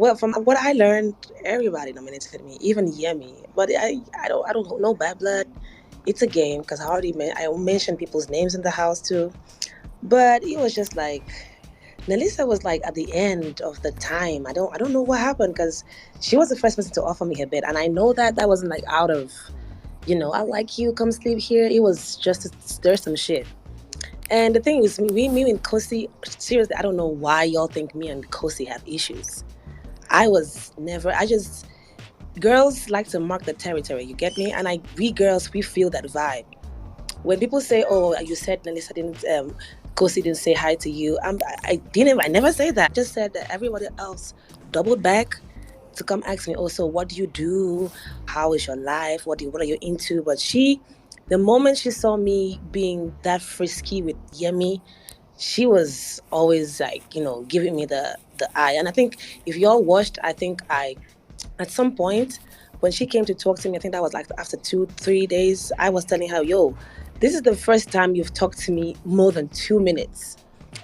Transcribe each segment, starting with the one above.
Well, from what I learned, everybody nominated me, even Yemi. But I don't know bad blood. It's a game because I mentioned people's names in the house too. But it was just like Nelisa was like at the end of the time. I don't know what happened because she was the first person to offer me her bed, and I know that that wasn't like out of I like you, come sleep here. It was just to stir some shit. And the thing is, me and Khosi, seriously, I don't know why y'all think me and Khosi have issues. I was never. I just girls like to mark the territory. You get me? And we girls, we feel that vibe. When people say, "Oh, you said Nelisa didn't, Kosi didn't say hi to you," I didn't. I never say that. I just said that everybody else doubled back to come ask me, "Oh, so what do you do? How is your life? What are you into?" But the moment she saw me being that frisky with Yemi, she was always like, giving me the eye. And I think if y'all watched, I think at some point when she came to talk to me, I think that was like after 2 3 days, I was telling her, yo, this is the first time you've talked to me more than 2 minutes.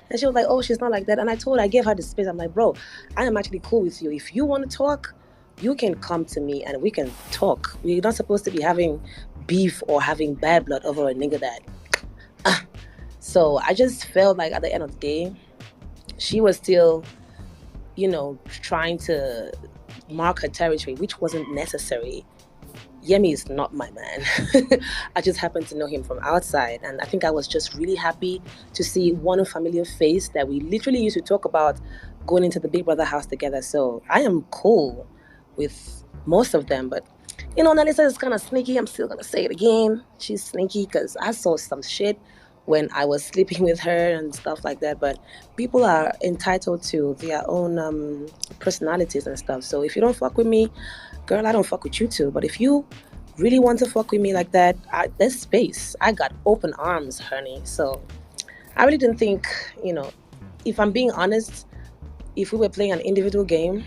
And she was like, oh, she's not like that. And I gave her the space. I'm like, bro, I am actually cool with you. If you want to talk, you can come to me and we can talk. We're not supposed to be having beef or having bad blood over a nigga that so I just felt like at the end of the day she was still trying to mark her territory, which wasn't necessary. Yemi is not my man. I just happened to know him from outside. And I think I was just really happy to see one familiar face that we literally used to talk about going into the Big Brother house together. So I am cool with most of them. But, Nalisa is kind of sneaky. I'm still going to say it again. She's sneaky because I saw some shit when I was sleeping with her and stuff like that. But people are entitled to their own personalities and stuff. So if you don't fuck with me, girl, I don't fuck with you too. But if you really want to fuck with me like that, there's space. I got open arms, honey. So I really didn't think, if I'm being honest, if we were playing an individual game,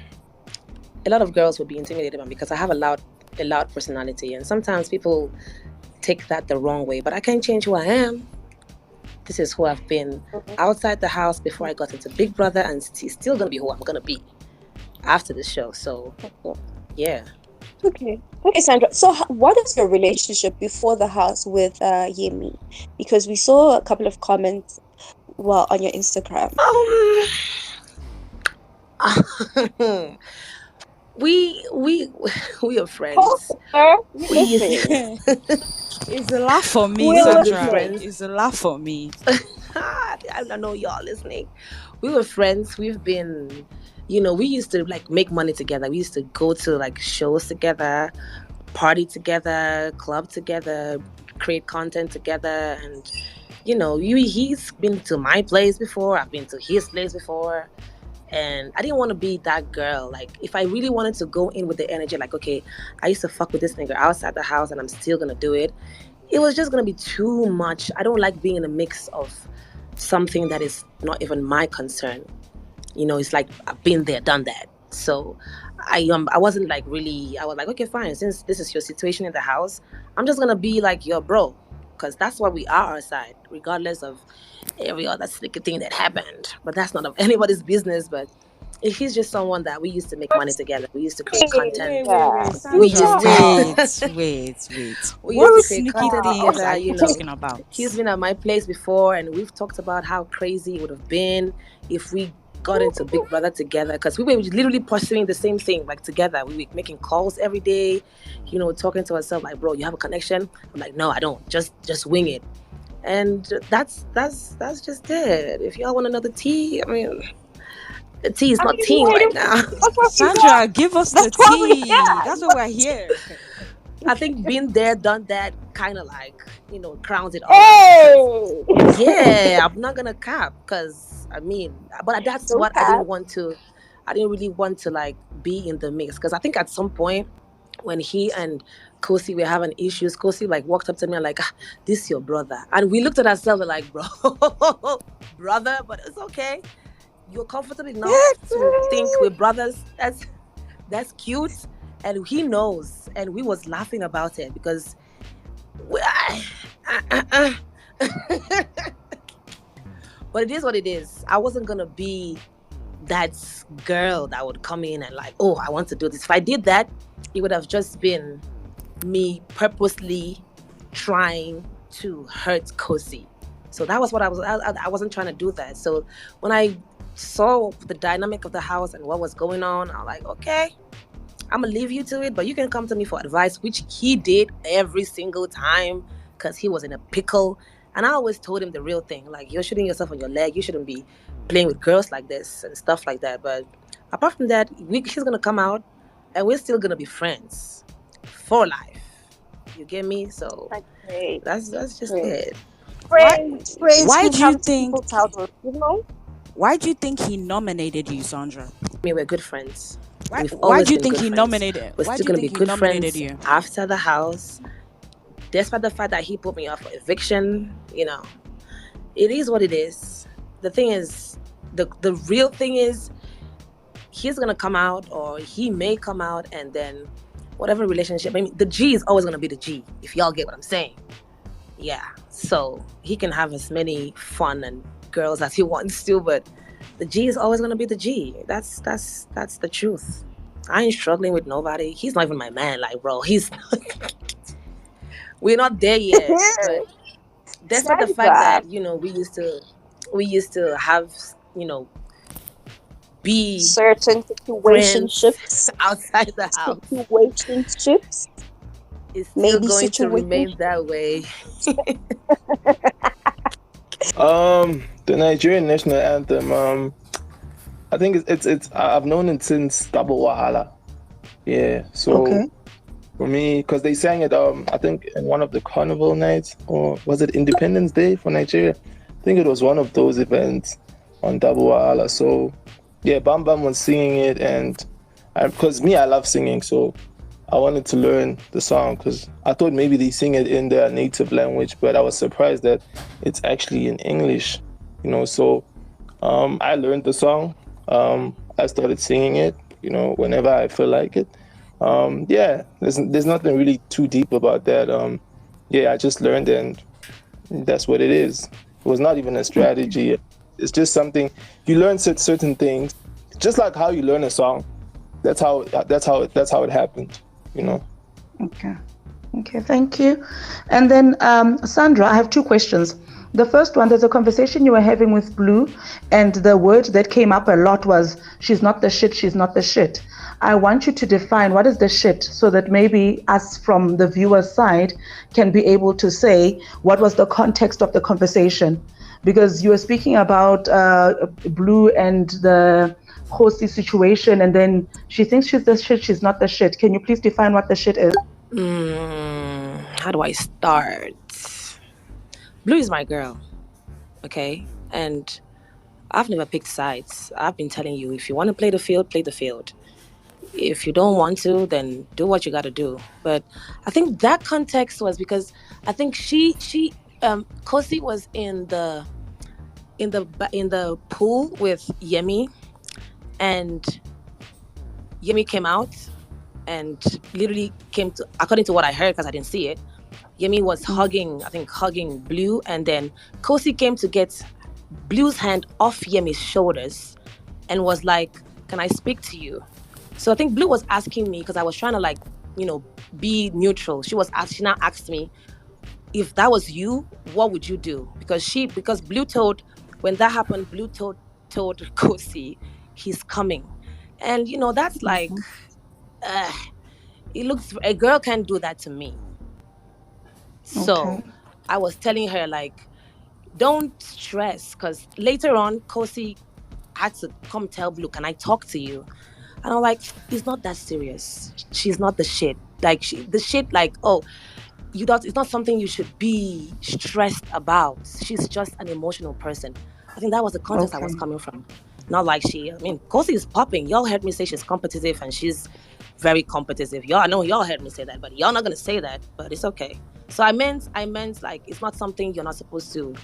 a lot of girls would be intimidated by me because I have a loud personality. And sometimes people take that the wrong way. But I can't change who I am. This is who I've been outside the house before I got into Big Brother, and he's still going to be who I'm going to be after the show. So, yeah. Okay, Sandra. So, what is your relationship before the house with Yemi? Because we saw a couple of comments, well, on your Instagram. We are friends. We used It's a laugh for me, We're Sandra. listening. It's a laugh for me. I know y'all listening. We were friends. We've been, we used to like make money together. We used to go to like shows together, party together, club together, create content together. And, he's been to my place before. I've been to his place before. And I didn't want to be that girl. Like, if I really wanted to go in with the energy, like, okay, I used to fuck with this nigga outside the house and I'm still going to do it, it was just going to be too much. I don't like being in a mix of something that is not even my concern. It's like I've been there, done that. So I wasn't like really, I was like, okay, fine. Since this is your situation in the house, I'm just going to be like your bro. Because that's what we are outside, regardless of every other sneaky thing that happened. But that's none of anybody's business. But if he's just someone that we used to make money together, we used to create content. Wait, We Sandra, used to wait. we used What to create sneaky content things together. are you talking about? He's been at my place before, and we've talked about how crazy it would have been if we got into Big Brother together, because we were literally pursuing the same thing, like together. We were making calls every day, talking to ourselves like, bro, you have a connection? I'm like, no, I don't. Just wing it. And that's just it. If y'all want another tea, I mean, the tea is not teeing right now. Sandra, give us the tea. That's why we're here. I think being there, done that, kind of like, crowns it all out. Yeah, I'm not gonna cap because but that's what I didn't want to. I didn't really want to like be in the mix because I think at some point when he and Khosi were having issues, Khosi like walked up to me and like, this is your brother, and we looked at ourselves and like, bro, brother, but it's okay. You're comfortable enough to think we're brothers. That's cute, and he knows, and we was laughing about it because but it is what it is. I wasn't gonna be that girl that would come in and like, oh, I want to do this. If I did that, it would have just been me purposely trying to hurt Khosi. So that was what I wasn't trying to do that. So when I saw the dynamic of the house and what was going on, I was like, okay, I'm gonna leave you to it, but you can come to me for advice, which he did every single time because he was in a pickle. And I always told him the real thing, like, you're shooting yourself on your leg. You shouldn't be playing with girls like this and stuff like that. But apart from that, he's gonna come out and we're still gonna be friends for life. You get me? So that's just it. Friends Why who do you come to think? people's houses, you know? Why do you think he nominated you, Sandra? I mean, we're good friends. Why We've do always you been think good he friends. nominated? We're Why still do you gonna be think he good nominated friends you? after the house, despite the fact that he put me up for eviction. You know, it is what it is. The thing is, the real thing is, he's gonna come out, or he may come out, and then whatever relationship. I mean, the G is always gonna be the G. If y'all get what I'm saying. Yeah. So he can have as many fun and girls as he wants to, but the G is always gonna be the G. That's the truth. I ain't struggling with nobody. He's not even my man. Like, bro, he's not. We're not there yet. But despite the fact that, you know, we used to have, you know, be certain friends situationships, outside the house, situationships, it's still maybe going to remain situations. that way. The Nigerian national anthem. I think it's I've known it since Double Wahala. Yeah. So Okay. for me, because they sang it, I think in one of the carnival nights, or was it Independence Day for Nigeria? I think it was one of those events on Double Wahala. So yeah, Bam Bam was singing it, and because I love singing, so I wanted to learn the song because I thought maybe they sing it in their native language, but I was surprised that it's actually in English, you know. So I learned the song. I started singing it, you know, whenever I feel like it. Yeah, there's nothing really too deep about that. Yeah, I just learned, and that's what it is. It was not even a strategy. It's just something you learn certain things, just like how you learn a song. That's how it happened, you know. Okay, thank you. And then, Sandra, I have two questions. The first one, there's a conversation you were having with Blue, and the word that came up a lot was, she's not the shit, she's not the shit. I want you to define what is the shit, so that maybe us from the viewer's side can be able to say what was the context of the conversation. Because you were speaking about Blue and the Khosi situation, and then she thinks she's the shit, she's not the shit. Can you please define what the shit is? How do I start? Blue is my girl, okay? And I've never picked sides. I've been telling you, if you want to play the field, play the field. If you don't want to, then do what you got to do. But I think that context was because I think Khosi was in the pool with Yemi, and Yemi came out and literally came to, according to what I heard, because I didn't see it, Yemi was hugging Blue, and then Khosi came to get Blue's hand off Yemi's shoulders and was like, can I speak to you? So I think Blue was asking me, because I was trying to, like, you know, be neutral. She now asked me, if that was you, what would you do? Because Blue told, when that happened, Blue told Khosi, he's coming. And, you know, that's like, a girl can't do that to me. So I was telling her, like, don't stress, because later on, Khosi had to come tell Blue, can I talk to you? And I'm like, it's not that serious. She's not the shit. Like, the shit, like, oh, it's not something you should be stressed about. She's just an emotional person. I think that was the context I was coming from. Not like Khosi is popping. Y'all heard me say she's competitive, and she's very competitive. I know y'all heard me say that, but y'all not gonna say that, but it's okay. So I meant like, it's not something you're not supposed to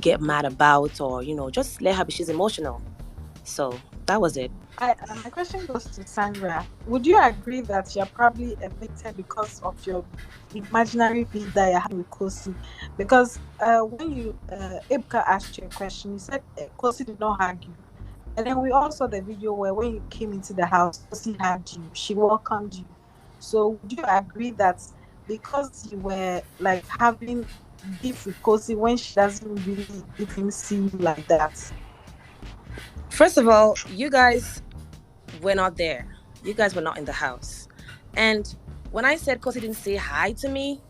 get mad about, or, you know, just let her be. She's emotional. So that was it. My question goes to Sandra. Would you agree that you're probably evicted because of your imaginary beef that you had with Khosi? Because when you Ibka asked you a question, you said Khosi did not hug you. And then we also saw the video where when you came into the house, she had you, she welcomed you. So would you agree that because you were like having beef with Khosi when she doesn't really even see you like that? First of all, you guys were not there. You guys were not in the house. And when I said Kosi didn't say hi to me,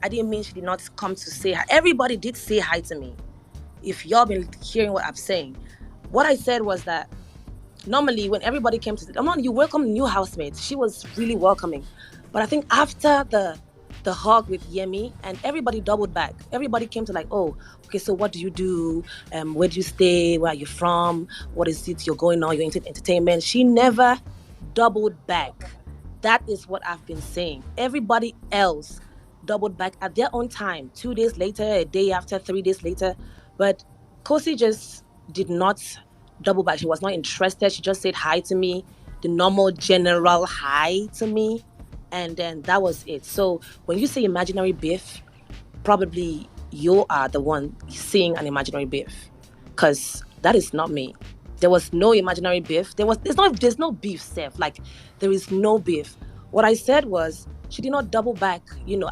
I didn't mean she did not come to say hi. Everybody did say hi to me. If y'all been hearing what I'm saying, what I said was that normally when everybody came to, you welcome new housemates. She was really welcoming. But I think after the hug with Yemi, and everybody doubled back. Everybody came to like, oh, okay, so what do you do? Where do you stay? Where are you from? What is it you're going on? You're into entertainment. She never doubled back. That is what I've been saying. Everybody else doubled back at their own time. 2 days later, a day after, 3 days later. But Khosi just did not double back. She was not interested. She just said hi to me, the normal general hi to me. And then that was it. So when you say imaginary beef, probably you are the one seeing an imaginary beef, because that is not me. There was no imaginary beef. There's no beef, Seth. Like, there is no beef. What I said was she did not double back.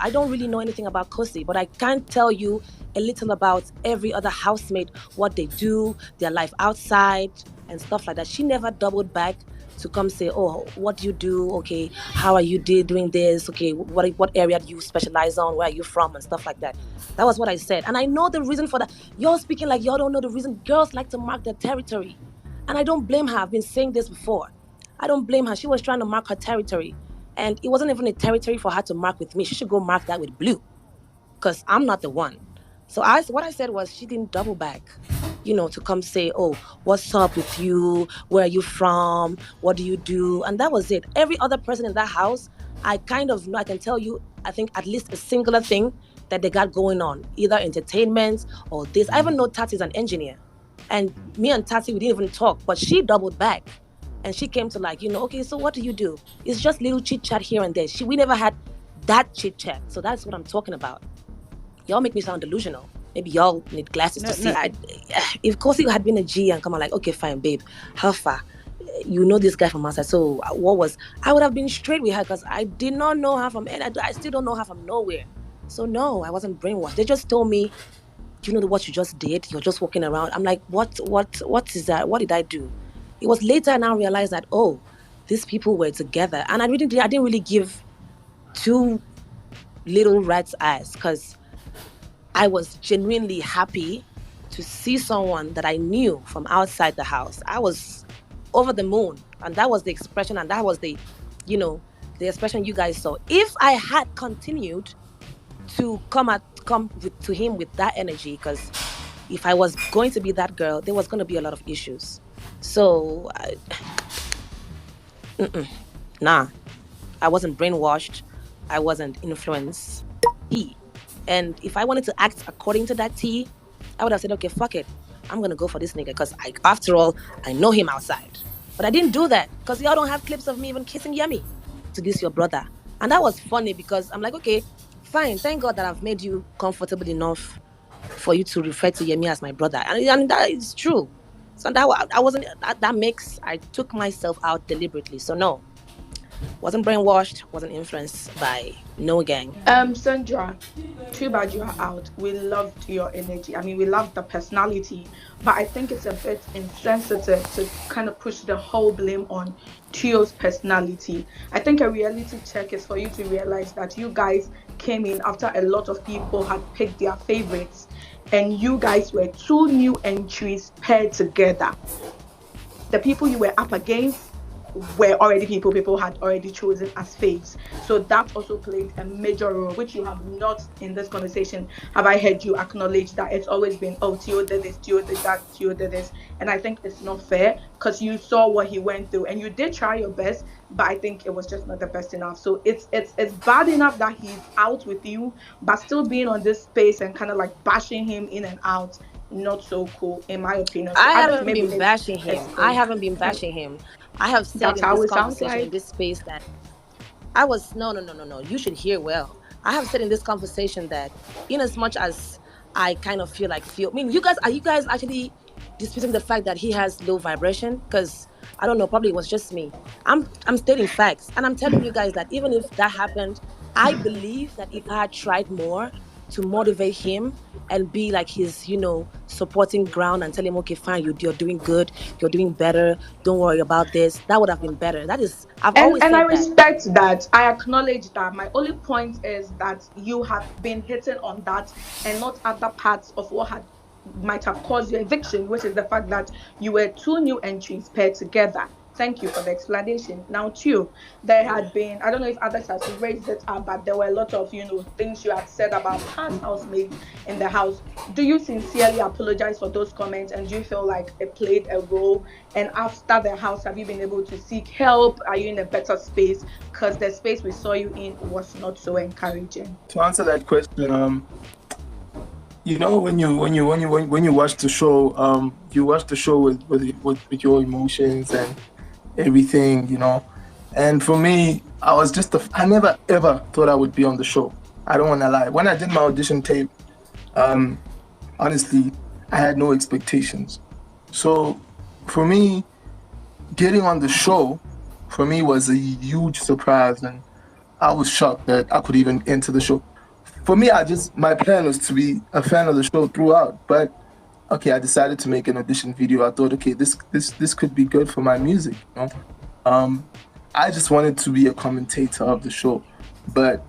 I don't really know anything about Khosi, but I can tell you a little about every other housemate, what they do, their life outside and stuff like that. She never doubled back to come say, oh, what do you do? Okay, how are you doing this? Okay, what area do you specialize on? Where are you from? And stuff like that. That was what I said. And I know the reason for that. You're speaking like y'all don't know the reason. Girls like to mark their territory. And I don't blame her. I've been saying this before. I don't blame her. She was trying to mark her territory. And it wasn't even a territory for her to mark with me. She should go mark that with Blue, because I'm not the one. So what I said was she didn't double back, to come say, oh, what's up with you? Where are you from? What do you do? And that was it. Every other person in that house, I kind of know, I can tell you, I think at least a singular thing that they got going on, either entertainment or this. I even know Tati's an engineer. And me and Tati, we didn't even talk, but she doubled back. And she came to like, okay, so what do you do? It's just little chit chat here and there. We never had that chit chat. So that's what I'm talking about. Y'all make me sound delusional. Maybe y'all need glasses to see. If Khosi had been a G and come on like, okay, fine, babe, how far? You know this guy from outside. So I would have been straight with her, because I did not know her from, and I still don't know her from nowhere. So no, I wasn't brainwashed. They just told me, do you know what you just did? You're just walking around. I'm like, what is that? What did I do? It was later I now realized that, oh, these people were together. And I didn't really give two little rat's eyes, because I was genuinely happy to see someone that I knew from outside the house. I was over the moon. And that was the expression, and that was the expression you guys saw. If I had continued to come to him with that energy, because if I was going to be that girl, there was going to be a lot of issues. So, nah, I wasn't brainwashed. I wasn't influenced. And if I wanted to act according to that tea, I would have said, okay, fuck it. I'm going to go for this nigga, because after all, I know him outside. But I didn't do that, because y'all don't have clips of me even kissing Yemi to this your brother. And that was funny, because I'm like, okay, fine. Thank God that I've made you comfortable enough for you to refer to Yemi as my brother. And that is true. So that makes, I took myself out deliberately. So no, wasn't brainwashed, wasn't influenced by no gang. Sandra, too bad you are out. We loved your energy. I mean, we loved the personality, but I think it's a bit insensitive to kind of push the whole blame on Theo's personality. I think a reality check is for you to realize that you guys came in after a lot of people had picked their favorites, and you guys were two new entries paired together. The people you were up against were already people had already chosen as faves. So that also played a major role, which you have not in this conversation. Have I heard you acknowledge that it's always been, oh, Theo did this, Theo did that, Theo did this. And I think it's not fair, because you saw what he went through and you did try your best, but I think it was just not the best enough. So it's bad enough that he's out with you, but still being on this space and kind of like bashing him in and out, not so cool, in my opinion. So I haven't been bashing him. I have said in this conversation, in this space, that I was no. You should hear well. I have said in this conversation that, in as much as I kind of feel, I mean, you guys actually disputing the fact that he has low vibration, because I don't know, probably it was just me. I'm stating facts, and I'm telling you guys that even if that happened, I believe that if I had tried more to motivate him and be like his, supporting ground and tell him, okay, fine, you're doing good, you're doing better, don't worry about this, that would have been better. I've always And I said that. respect that. I acknowledge that. My only point is that you have been hitting on that and not other parts of what might have caused your eviction, which is the fact that you were two new entries paired together. Thank you for the explanation. Now, too, there had been, I don't know if others have raised it up, but there were a lot of, things you had said about past housemates in the house. Do you sincerely apologize for those comments, and do you feel like it played a role? And after the house, have you been able to seek help? Are you in a better space? Because the space we saw you in was not so encouraging. To answer that question, when you watch the show, you watch the show with your emotions and everything, And for me, I never ever thought I would be on the show. I don't want to lie. When I did my audition tape, honestly, I had no expectations. So for me, getting on the show, for me, was a huge surprise, and I was shocked that I could even enter the show. For me, my plan was to be a fan of the show throughout, but okay, I decided to make an audition video. I thought, okay, this could be good for my music, I just wanted to be a commentator of the show, but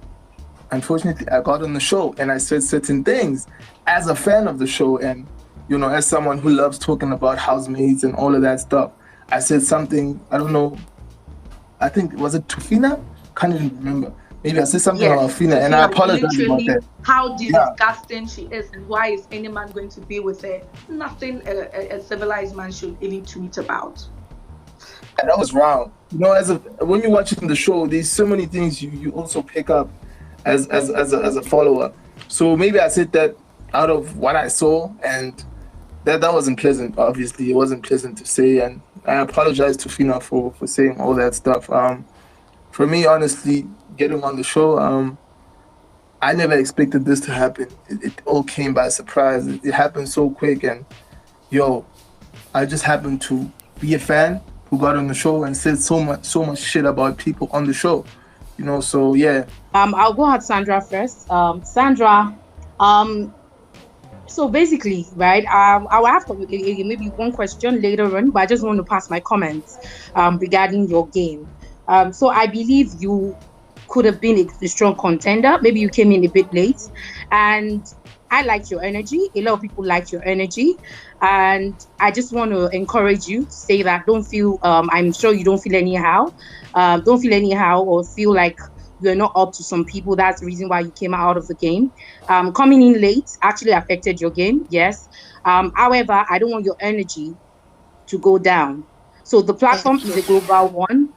unfortunately, I got on the show and I said certain things as a fan of the show, and as someone who loves talking about housemates and all of that stuff. I said something, I don't know, I think, was it to Phyna? Can't even remember. Maybe I said something about Phyna, and I apologize about that. How disgusting she is, and why is any man going to be with her? Nothing a civilized man should even tweet about. And that was wrong. When you're watching the show, there's so many things you also pick up as a follower. So maybe I said that out of what I saw, and that wasn't pleasant. Obviously, it wasn't pleasant to say, and I apologize to Phyna for saying all that stuff. For me, honestly, getting on the show, I never expected this to happen. It all came by surprise. It happened so quick, and I just happened to be a fan who got on the show and said so much shit about people on the show. So yeah. I'll go at Sandra first. Sandra, so basically, right, I will have maybe one question later on, but I just want to pass my comments regarding your game. So I believe you could have been a strong contender. Maybe you came in a bit late, and I liked your energy. A lot of people liked your energy, and I just want to encourage you to say that don't feel, I'm sure you don't feel anyhow. Don't feel anyhow or feel like you're not up to some people. That's the reason why you came out of the game. Coming in late actually affected your game, yes. However, I don't want your energy to go down. So the platform is a global one.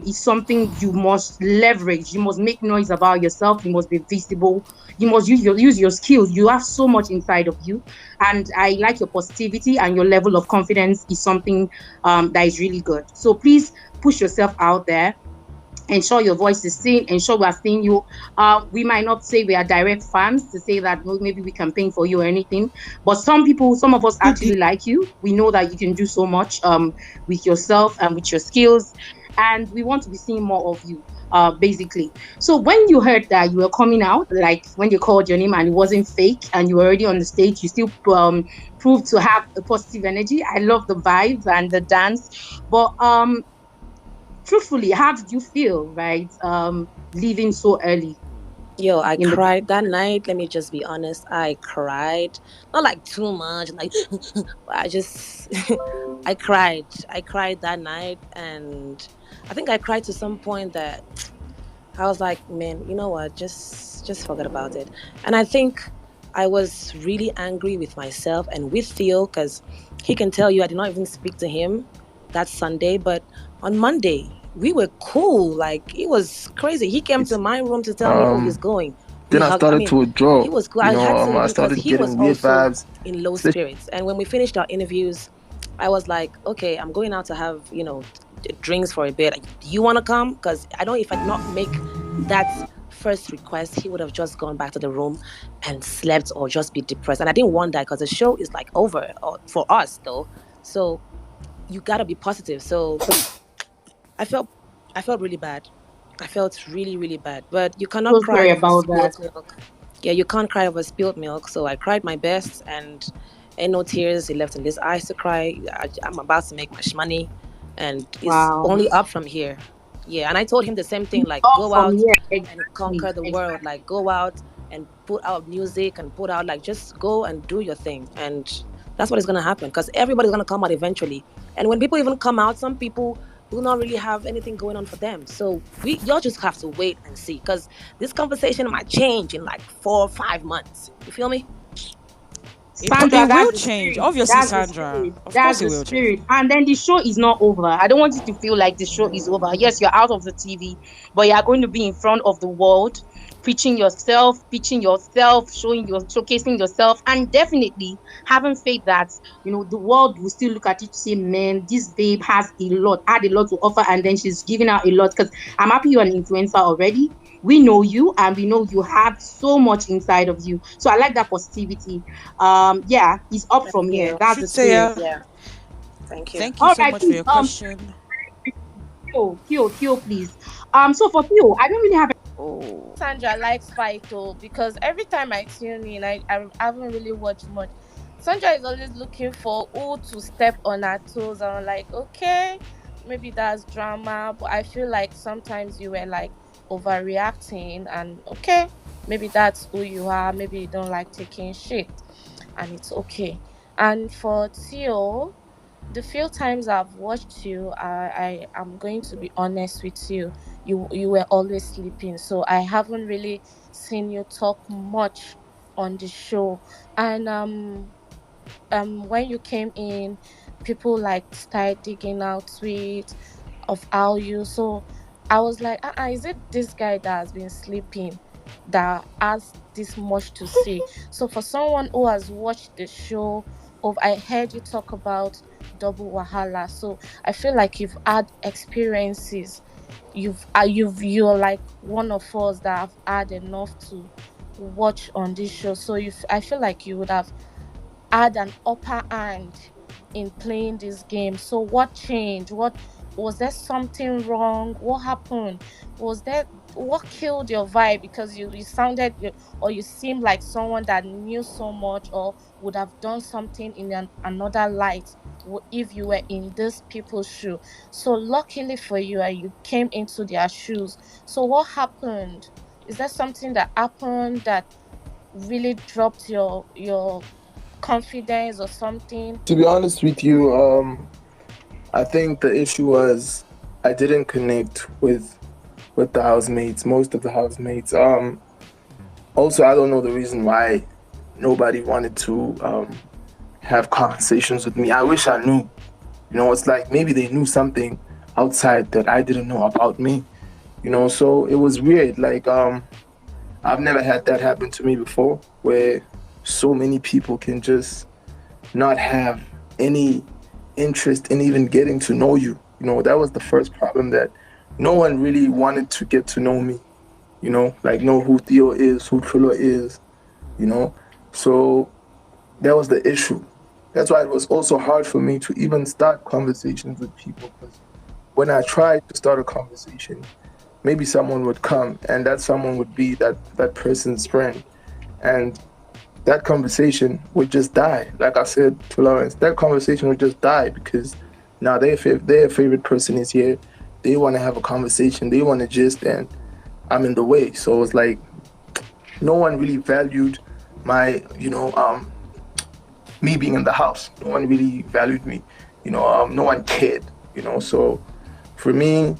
It's something you must leverage. You must make noise about yourself. You must be visible. You must use your skills. You have so much inside of you, and I like your positivity, and your level of confidence is something that is really good. So please push yourself out there. Ensure your voice is seen. Ensure we are seeing you. We might not say we are direct fans to say that maybe we campaign for you or anything, but some of us actually like you. We know that you can do so much with yourself and with your skills, and we want to be seeing more of you, basically. So when you heard that you were coming out, like when you called your name and it wasn't fake and you were already on the stage, you still proved to have a positive energy. I love the vibes and the dance, but truthfully, how did you feel, right, leaving so early? I cried that night. Let me just be honest. I cried. Not like too much. Like, I just, I cried. I cried that night. And I think I cried to some point that I was like, man, you know what? Just forget about it. And I think I was really angry with myself and with Theo, because he can tell you I did not even speak to him that Sunday. But on Monday, we were cool. Like, it was crazy. He came to my room to tell me, oh, he's going. Then I started to withdraw. He was cool. I had to, I started because he was getting weird also vibes. in low spirits. And when we finished our interviews, I was like, okay, I'm going out to have, drinks for a bit. Do you want to come? Because I know if I not make that first request, he would have just gone back to the room and slept or just be depressed. And I didn't want that because the show is like over for us though. So you gotta be positive. So I felt really bad. I felt really, really bad. But you cannot So cry sorry over about that. spilled milk. Yeah, you can't cry over spilled milk. So I cried my best, and ain't no tears left in this eyes to cry. I'm about to make my money, and it's Wow. only up from here. Yeah, and I told him the same thing, like Up go from out here, and exactly. conquer the world. Like go out and put out music and put out, like, just go and do your thing. And that's what is gonna happen because everybody's gonna come out eventually. And when people even come out, some people will not really have anything going on for them. So y'all just have to wait and see because this conversation might change in like 4 or 5 months. You feel me? Sandra, It will that's the change, spirit. obviously, That's the Sandra. spirit. Of That's course, it the will change. spirit. And then the show is not over. I don't want you to feel like the show is over. Yes, you're out of the TV, but you are going to be in front of the world, preaching yourself, pitching yourself, showcasing yourself, and definitely having faith that the world will still look at you to say, man, this babe had a lot to offer, and then she's giving out a lot. Because I'm happy you're an influencer already. We know you, and we know you have so much inside of you. So I like that positivity. Yeah, it's up Thank from here. you. That's the spirit. Yeah. Thank you. Thank you All so right, much for please. your question. Theo, please. So for Theo, I don't really have. Oh, Sandra likes fight though, because every time I tune in, I haven't really watched much. Sandra is always looking for who to step on her toes. And I'm like, okay, maybe that's drama, but I feel like sometimes you were like overreacting, and okay, maybe that's who you are. Maybe you don't like taking shit, and it's okay. And for Theo, the few times I've watched you, I am going to be honest with you. You were always sleeping, so I haven't really seen you talk much on the show. And when you came in, people like started digging out tweets of how you. So I was like, is it this guy that has been sleeping that has this much to say? So for someone who has watched the show, of I heard you talk about double wahala. So I feel like you've had experiences. You're like one of us that have had enough to watch on this show. So I feel like you would have had an upper hand in playing this game. So what changed? What was there something wrong? What happened? Was there what killed your vibe? Because you sounded or you seemed like someone that knew so much or would have done something in another light if you were in this people's shoe. So luckily for you, you came into their shoes. So what happened? Is there something that happened that really dropped your confidence or something? To be honest with you, I think the issue was I didn't connect with the housemates, most of the housemates. Also, I don't know the reason why nobody wanted to have conversations with me. I wish I knew. It's like maybe they knew something outside that I didn't know about me. So it was weird. Like I've never had that happen to me before, where so many people can just not have any interest in even getting to know you. That was the first problem, that no one really wanted to get to know me, like know who Theo is, who Trilla is, So that was the issue. That's why it was also hard for me to even start conversations with people, because when I tried to start a conversation, maybe someone would come and that someone would be that person's friend. And that conversation would just die. Like I said to Lawrence, that conversation would just die because now their favorite person is here. They want to have a conversation. They want to gist, and I'm in the way. So it was like no one really valued my, me being in the house. No one really valued me. No one cared. So for me,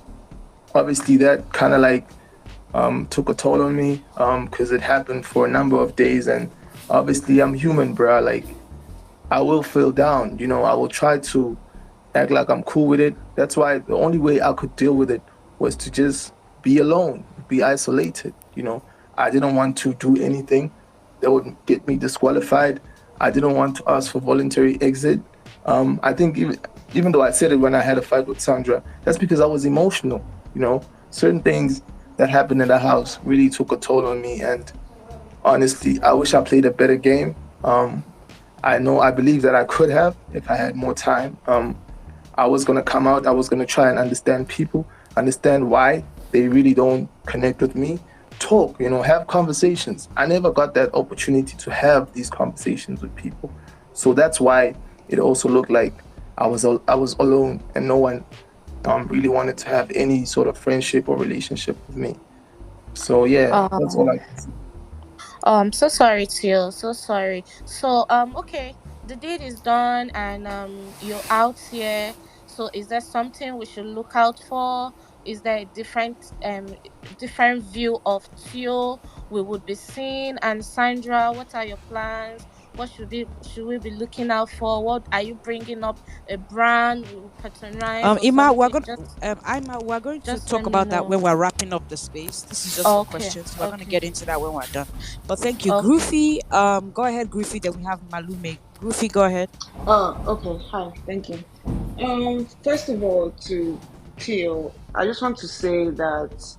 obviously that kind of like took a toll on me because it happened for a number of days, and obviously I'm human, bro. Like I will feel down, I will try to act like I'm cool with it. That's why the only way I could deal with it was to just be alone, be isolated. I didn't want to do anything that would get me disqualified. I didn't want to ask for voluntary exit. I think even though I said it when I had a fight with Sandra, that's because I was emotional. Certain things that happened in the house really took a toll on me. And honestly, I wish I played a better game. I believe that I could have if I had more time. I was going to come out. I was going to try and understand people, understand why they really don't connect with me. Talk, have conversations. I never got that opportunity to have these conversations with people. So that's why it also looked like I was alone and no one really wanted to have any sort of friendship or relationship with me. So yeah, that's all I can say. I'm so sorry, Theo. So sorry. So okay, the deed is done, and you're out here. So is there something we should look out for? Is there a different view of Theo we would be seeing? And Sandra, what are your plans? What should we be looking out for? What are you bringing up? A brand we will patronize or Ima, something? Just we're going to just let talk me about that know. when we're wrapping up the space. This is just for Okay. questions. We're going to Okay. get into that when we're done. But thank you, Okay. Groofy. Go ahead, Groofy. Then we have Malume. Groofy, go ahead. Okay. Hi. Thank you. First of all, to Theo, I just want to say that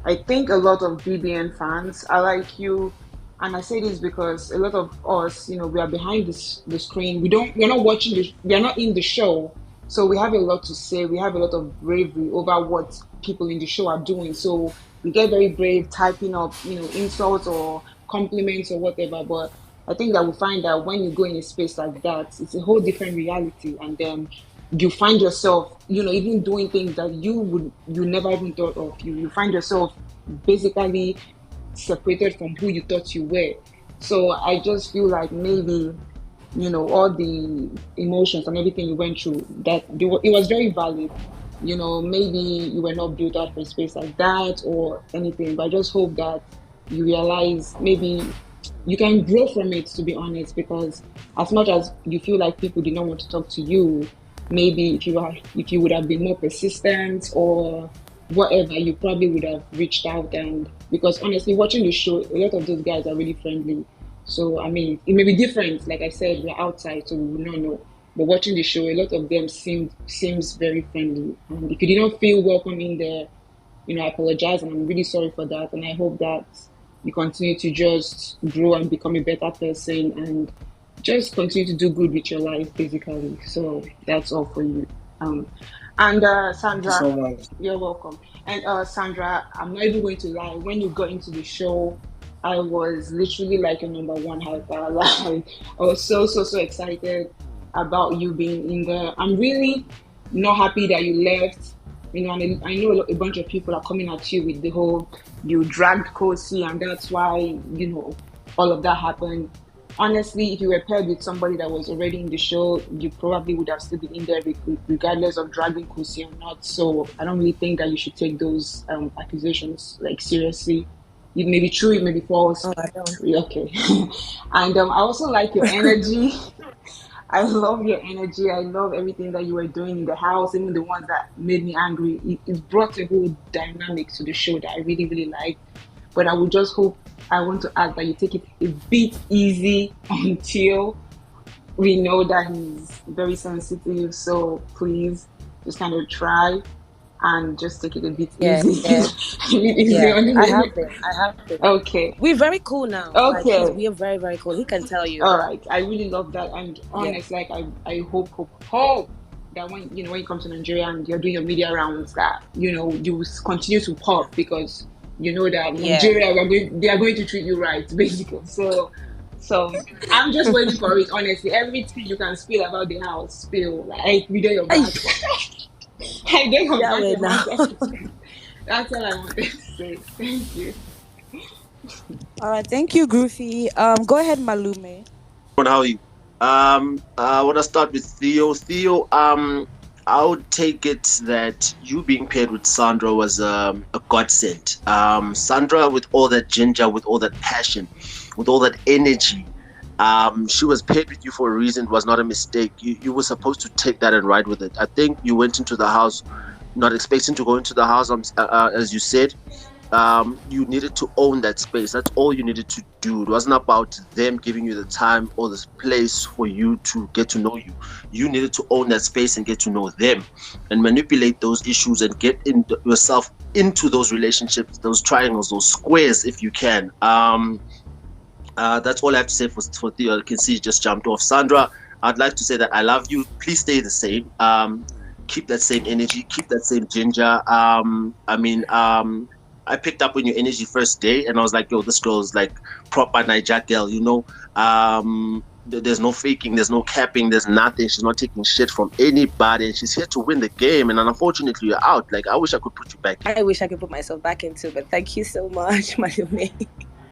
I think a lot of BBN fans are like you, and I say this because a lot of us, we are behind the screen. We're not watching we are not in the show, so we have a lot to say. We have a lot of bravery over what people in the show are doing. So we get very brave typing up, insults or compliments or whatever, but I think that we find that when you go in a space like that, it's a whole different reality, and then you find yourself, even doing things that you never even thought of. You find yourself basically separated from who you thought you were. So I just feel like maybe, all the emotions and everything you went through, that it was very valid. Maybe you were not built out for a space like that or anything, but I just hope that you realize maybe you can grow from it, to be honest, because as much as you feel like people did not want to talk to you, maybe if you would have been more persistent or whatever, you probably would have reached out. And because honestly, watching the show, a lot of those guys are really friendly. So I mean, it may be different. Like I said, we're outside, so we would not know. But watching the show, a lot of them seems very friendly. And if you did not feel welcome in there, I apologize, and I'm really sorry for that. And I hope that you continue to just grow and become a better person and just continue to do good with your life, basically. So that's all for you. And Sandra, Thank you so much. you're welcome. And Sandra, I'm not even going to lie. When you got into the show, I was literally like a number one hyper. Like I was so excited about you being in there. I'm really not happy that you left. And I know a bunch of people are coming at you with the whole you dragged Khosi and that's why all of that happened. Honestly, if you were paired with somebody that was already in the show, you probably would have still been in there regardless of dragging Khosi or not. So I don't really think that you should take those accusations like seriously. It may be true, it may be false. Oh, I don't. Okay. And I also like your energy. I love your energy. I love everything that you were doing in the house, even the ones that made me angry. It brought a whole dynamic to the show that I really, really liked. But I would just hope, I want to add that you take it a bit easy until we know that he's very sensitive. So please just kind of try and just take it a bit easy. I have been. Okay. We're very cool now. Okay. Like, we are very, very cool. He can tell you. All right. I really love that. And honestly, like I hope that when when you come to Nigeria and you're doing your media rounds, that you will continue to pop, because you know that Nigeria they are going to treat you right, basically. So I'm just waiting for it. Honestly, everything you can spill about the house, spill. Like we do your back. I get your back. That's all I wanted to say. Thank you. All right, thank you, Groofy. Go ahead, Malume. How are you? I want to start with Theo. Theo, I would take it that you being paired with Sandra was a godsend. Sandra, with all that ginger, with all that passion, with all that energy, she was paired with you for a reason. It was not a mistake. You were supposed to take that and ride with it. I think you went into the house not expecting to go into the house, as you said. You needed to own that space. That's all you needed to do. It wasn't about them giving you the time or this place for you to get to know you. You needed to own that space and get to know them and manipulate those issues and get yourself into those relationships, those triangles, those squares, if you can. That's all I have to say for Theo. You can see he just jumped off. Sandra, I'd like to say that I love you. Please stay the same. Keep that same energy. Keep that same ginger. I picked up on your energy first day, and I was like, yo, this girl is like proper Niger girl, you know. There's no faking, there's no capping, there's nothing. She's not taking shit from anybody, and she's here to win the game. And unfortunately, you're out. Like, I wish I could put you back in. I wish I could put myself back into, but thank you so much, Malume.